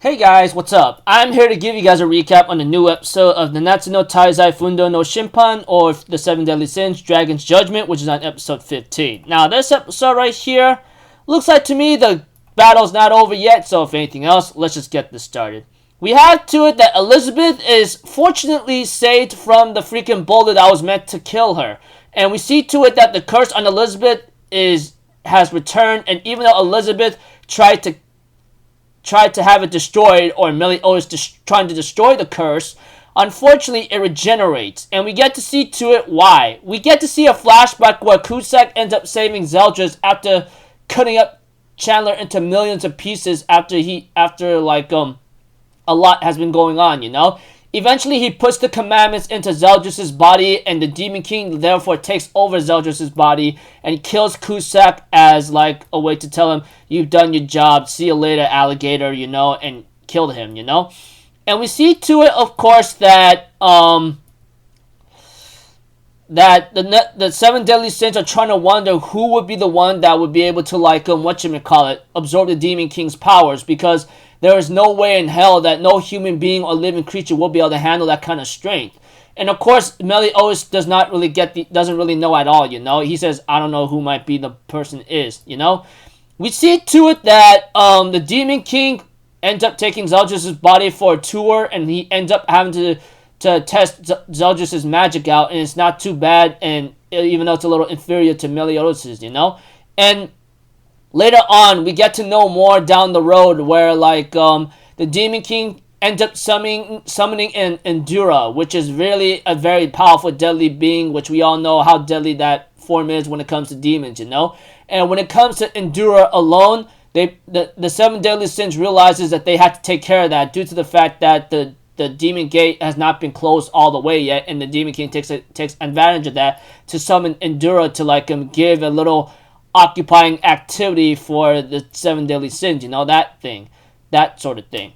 Hey guys, what's up? I'm here to give you guys a recap on the new episode of Nanatsu no Taizai Fundo no Shinpan, or the Seven Deadly Sins, Dragon's Judgment, which is on episode 15. Now, this episode right here, looks like to me the battle's not over yet, so if anything else, let's just get this started. We have to it that Elizabeth is fortunately saved from the freaking boulder that was meant to kill her. And we see to it that the curse on Elizabeth has returned, and even though Elizabeth tried to have it destroyed, or Meliodas trying to destroy the curse, unfortunately it regenerates, and we get to see to it why. We get to see a flashback where Cusack ends up saving Zeldris after cutting up Chandler into millions of pieces after a lot has been going on, you know? Eventually, he puts the commandments into Zeldris' body, and the Demon King therefore takes over Zeldris' body and kills Cusack as like a way to tell him, you've done your job, see you later, alligator, you know, and killed him, you know? And we see to it, of course, that the Seven Deadly Sins are trying to wonder who would be the one that would be able to, like, absorb the Demon King's powers, because there is no way in hell that no human being or living creature will be able to handle that kind of strength. And of course, Meliodas doesn't really know at all, you know? He says, I don't know who might be the person is, you know? We see to it that the Demon King ends up taking Zeldris' body for a tour, and he ends up having to test Zeldris' magic out, and it's not too bad, and even though it's a little inferior to Meliodas', you know? And later on, we get to know more down the road where, like, the Demon King ends up summoning an Endura, which is really a very powerful, deadly being, which we all know how deadly that form is when it comes to demons, you know? And when it comes to Endura alone, the Seven Deadly Sins realizes that they have to take care of that due to the fact that the Demon Gate has not been closed all the way yet, and the Demon King takes advantage of that to summon Endura to, like, give a little occupying activity for the Seven Deadly Sins, you know, that sort of thing.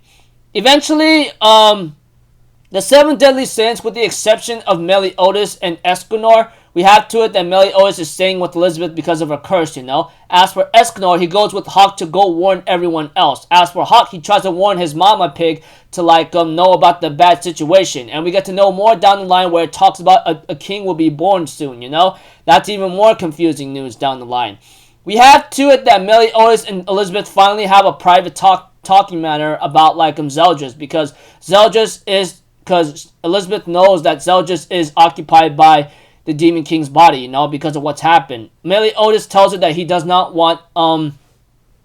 Eventually, the Seven Deadly Sins, with the exception of Meliodas and Escanor, we have to it that Meliodas is staying with Elizabeth because of her curse, you know. As for Escanor, he goes with Hawk to go warn everyone else. As for Hawk, he tries to warn his mama pig to, like, know about the bad situation. And we get to know more down the line where it talks about a king will be born soon, you know. That's even more confusing news down the line. We have to it that Meliodas and Elizabeth finally have a private talking matter about, like, Zeldris, because Elizabeth knows that Zeldris is occupied by the Demon King's body, you know, because of what's happened. Meliodas tells her that he does not want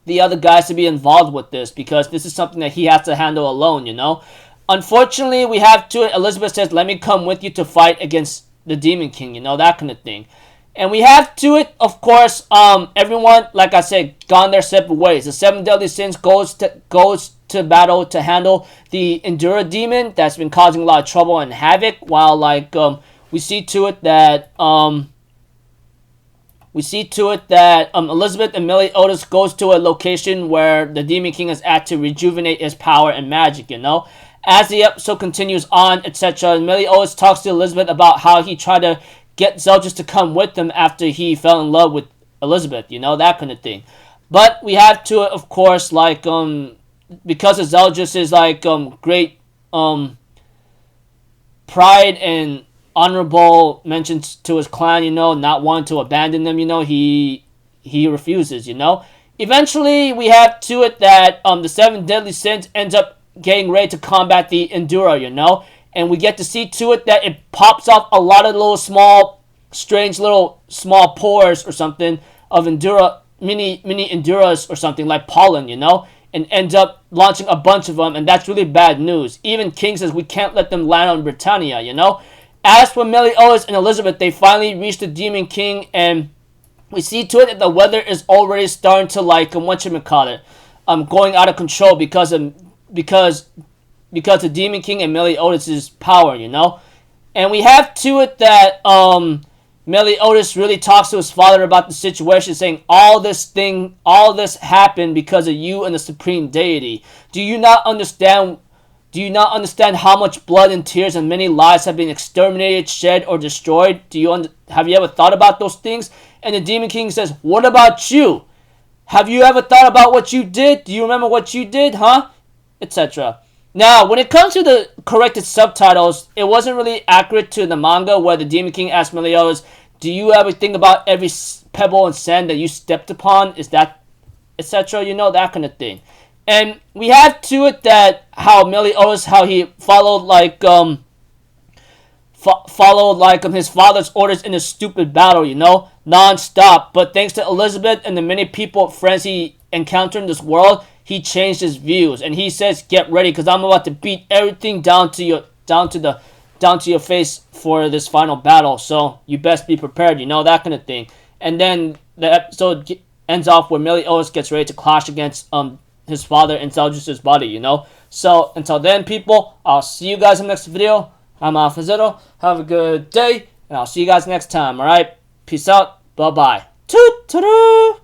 the other guys to be involved with this, because this is something that he has to handle alone, you know. Unfortunately, we have to it, Elizabeth says, let me come with you to fight against the Demon King, you know, that kind of thing. And we have to it, of course, everyone, like I said, gone their separate ways. The Seven Deadly Sins goes to battle to handle the Endura demon that's been causing a lot of trouble and havoc, while, like, we see to it that Elizabeth and Meliodas goes to a location where the Demon King is at to rejuvenate his power and magic, you know. As the episode continues on, etc., Meliodas talks to Elizabeth about how he tried to get Zeldris to come with him after he fell in love with Elizabeth, you know, that kind of thing. But we have to, of course, like, because of Zeldris' like, great, pride and honorable mentions to his clan, you know, not wanting to abandon them, you know, he refuses, you know. Eventually, we have to it that, the Seven Deadly Sins ends up getting ready to combat the Endura, you know. And we get to see to it that it pops off a lot of little strange little small pores or something of Endura, mini Enduras or something, like pollen, you know, and ends up launching a bunch of them, and that's really bad news. Even King says we can't let them land on Britannia, you know. As for Meliodas and Elizabeth, they finally reach the Demon King, and we see to it that the weather is already starting to, like, going out of control because the Demon King and Meliodas' power, you know. And we have to it that Meliodas really talks to his father about the situation, saying all this happened because of you and the Supreme Deity. Do you not understand how much blood and tears and many lives have been exterminated, shed, or destroyed? Have you ever thought about those things? And the Demon King says, what about you? Have you ever thought about what you did? Do you remember what you did, huh? etc. Now, when it comes to the corrected subtitles, it wasn't really accurate to the manga where the Demon King asked Meliodas, do you ever think about every pebble and sand that you stepped upon? Is that, etc.? You know, that kind of thing. And we have to it that how Meliodas, how he followed his father's orders in a stupid battle, you know, non-stop. But thanks to Elizabeth and the many people, friends he encountered in this world, he changed his views, and he says, "Get ready, because I'm about to beat everything down to your face for this final battle. So you best be prepared." You know, that kind of thing. And then the episode ends off where Meliodas gets ready to clash against his father and Zeldris' body. You know. So until then, people, I'll see you guys in the next video. I'm Alfazero. Have a good day, and I'll see you guys next time. All right. Peace out. Bye bye. Toot toot.